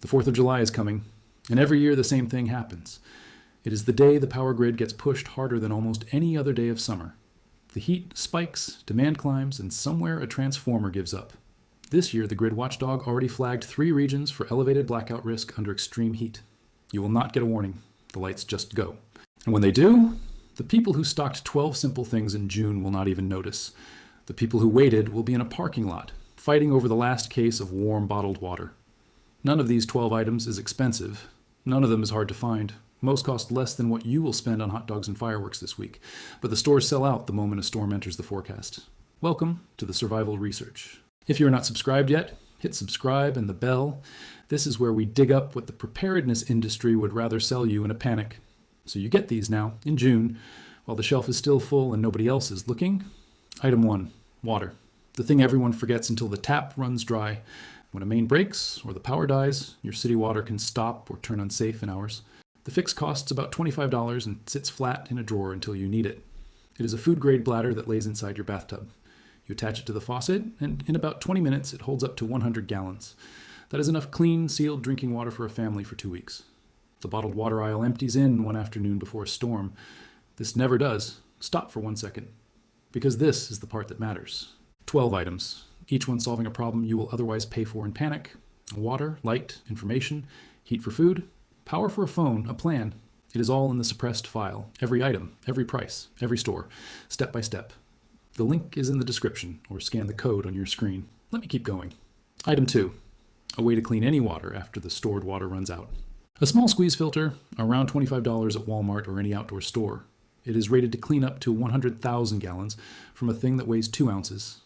The 4th of July is coming, and every year the same thing happens. It is the day the power grid gets pushed harder than almost any other day of summer. The heat spikes, demand climbs, and somewhere a transformer gives up. This year, the grid watchdog already flagged 3 regions for elevated blackout risk under extreme heat. You will not get a warning. The lights just go. And when they do, the people who stocked 12 simple things in June will not even notice. The people who waited will be in a parking lot, fighting over the last case of warm bottled water. None of these 12 items is expensive. None of them is hard to find. Most cost less than what you will spend on hot dogs and fireworks this week. But the stores sell out the moment a storm enters the forecast. Welcome to the Survival Research. If you are not subscribed yet, hit subscribe and the bell. This is where we dig up what the preparedness industry would rather sell you in a panic. So you get these now, in June, while the shelf is still full and nobody else is looking. Item 1, water. The thing everyone forgets until the tap runs dry. When a main breaks or the power dies, your city water can stop or turn unsafe in hours. The fix costs about $25 and sits flat in a drawer until you need it. It is a food-grade bladder that lays inside your bathtub. You attach it to the faucet, and in about 20 minutes it holds up to 100 gallons. That is enough clean, sealed drinking water for a family for 2 weeks. The bottled water aisle empties in one afternoon before a storm. This never does. Stop for 1 second. Because this is the part that matters. 12 items, each one solving a problem you will otherwise pay for in panic. Water, light, information, heat for food, power for a phone, a plan. It is all in the suppressed file. Every item, every price, every store, step by step. The link is in the description, or scan the code on your screen. Let me keep going. Item 2, a way to clean any water after the stored water runs out. A small squeeze filter, around $25 at Walmart or any outdoor store. It is rated to clean up to 100,000 gallons from a thing that weighs 2 ounces.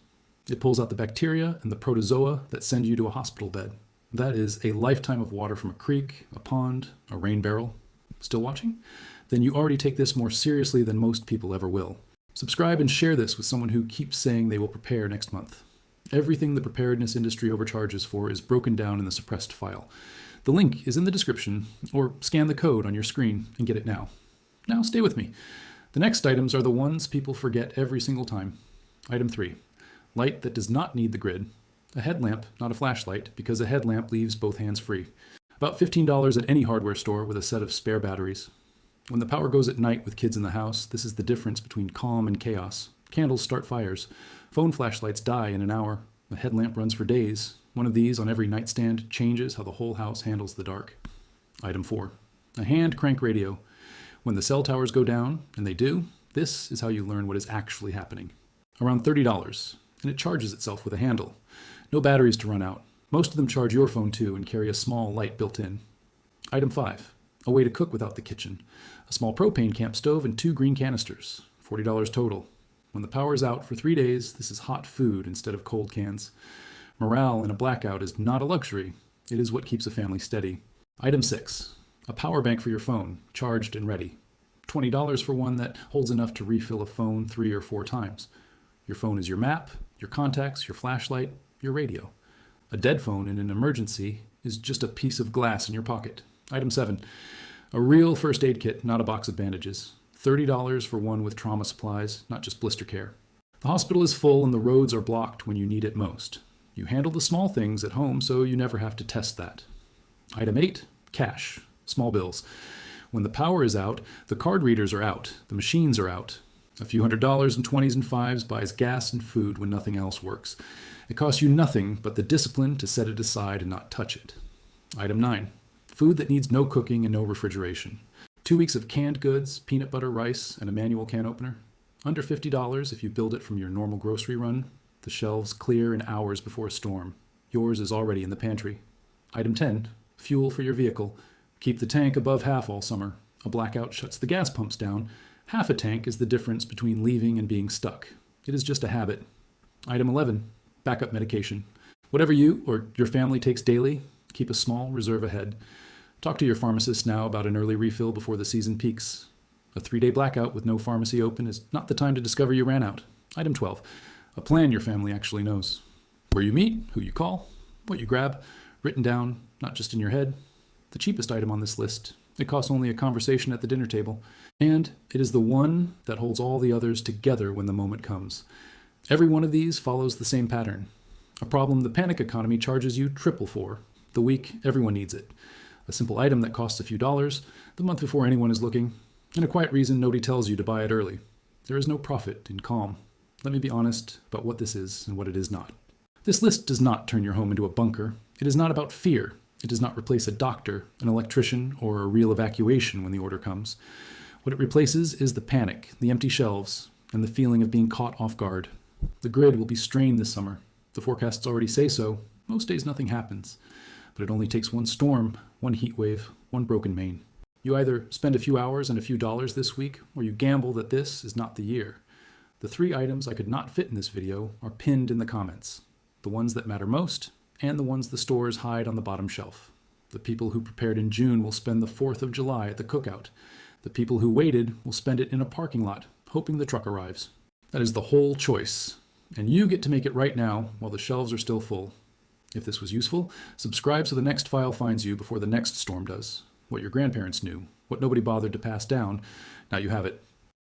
It pulls out the bacteria and the protozoa that send you to a hospital bed. That is a lifetime of water from a creek, a pond, a rain barrel. Still watching? Then you already take this more seriously than most people ever will. Subscribe and share this with someone who keeps saying they will prepare next month. Everything the preparedness industry overcharges for is broken down in the suppressed file. The link is in the description, or scan the code on your screen and get it now. Now stay with me. The next items are the ones people forget every single time. Item 3, light that does not need the grid. A headlamp, not a flashlight, because a headlamp leaves both hands free. About $15 at any hardware store with a set of spare batteries. When the power goes at night with kids in the house, this is the difference between calm and chaos. Candles start fires. Phone flashlights die in an hour. A headlamp runs for days. One of these on every nightstand changes how the whole house handles the dark. Item 4, a hand crank radio. When the cell towers go down, and they do, this is how you learn what is actually happening. Around $30, and it charges itself with a handle. No batteries to run out. Most of them charge your phone too and carry a small light built in. Item 5, a way to cook without the kitchen. A small propane camp stove and 2 green canisters. $40 total. When the power is out for 3 days, this is hot food instead of cold cans. Morale in a blackout is not a luxury. It is what keeps a family steady. Item 6, a power bank for your phone, charged and ready. $20 for one that holds enough to refill a phone 3 or 4 times. Your phone is your map, your contacts, your flashlight, your radio. A dead phone in an emergency is just a piece of glass in your pocket. Item 7, a real first aid kit, not a box of bandages. $30 for one with trauma supplies, not just blister care. The hospital is full and the roads are blocked when you need it most. You handle the small things at home so you never have to test that. Item 8, cash, small bills. When the power is out, the card readers are out, the machines are out. A few $100s in 20s and 5s buys gas and food when nothing else works. It costs you nothing but the discipline to set it aside and not touch it. Item 9, food that needs no cooking and no refrigeration. 2 weeks of canned goods, peanut butter, rice, and a manual can opener. Under $50 if you build it from your normal grocery run. The shelves clear in hours before a storm. Yours is already in the pantry. Item 10, fuel for your vehicle. Keep the tank above half all summer. A blackout shuts the gas pumps down. Half a tank is the difference between leaving and being stuck. It is just a habit. Item 11, backup medication. Whatever you or your family takes daily, keep a small reserve ahead. Talk to your pharmacist now about an early refill before the season peaks. A 3-day blackout with no pharmacy open is not the time to discover you ran out. Item 12, a plan your family actually knows. Where you meet, who you call, what you grab, written down, not just in your head. The cheapest item on this list. It costs only a conversation at the dinner table. And it is the one that holds all the others together when the moment comes. Every one of these follows the same pattern. A problem the panic economy charges you triple for. The week everyone needs it. A simple item that costs a few dollars, the month before anyone is looking, and a quiet reason nobody tells you to buy it early. There is no profit in calm. Let me be honest about what this is and what it is not. This list does not turn your home into a bunker. It is not about fear. It does not replace a doctor, an electrician, or a real evacuation when the order comes. What it replaces is the panic, the empty shelves, and the feeling of being caught off guard. The grid will be strained this summer. The forecasts already say so. Most days nothing happens. But it only takes one storm, one heat wave, one broken main. You either spend a few hours and a few dollars this week, or you gamble that this is not the year. The 3 items I could not fit in this video are pinned in the comments. The ones that matter most, and the ones the stores hide on the bottom shelf. The people who prepared in June will spend the 4th of July at the cookout. The people who waited will spend it in a parking lot, hoping the truck arrives. That is the whole choice. And you get to make it right now while the shelves are still full. If this was useful, subscribe so the next file finds you before the next storm does. What your grandparents knew, what nobody bothered to pass down, now you have it.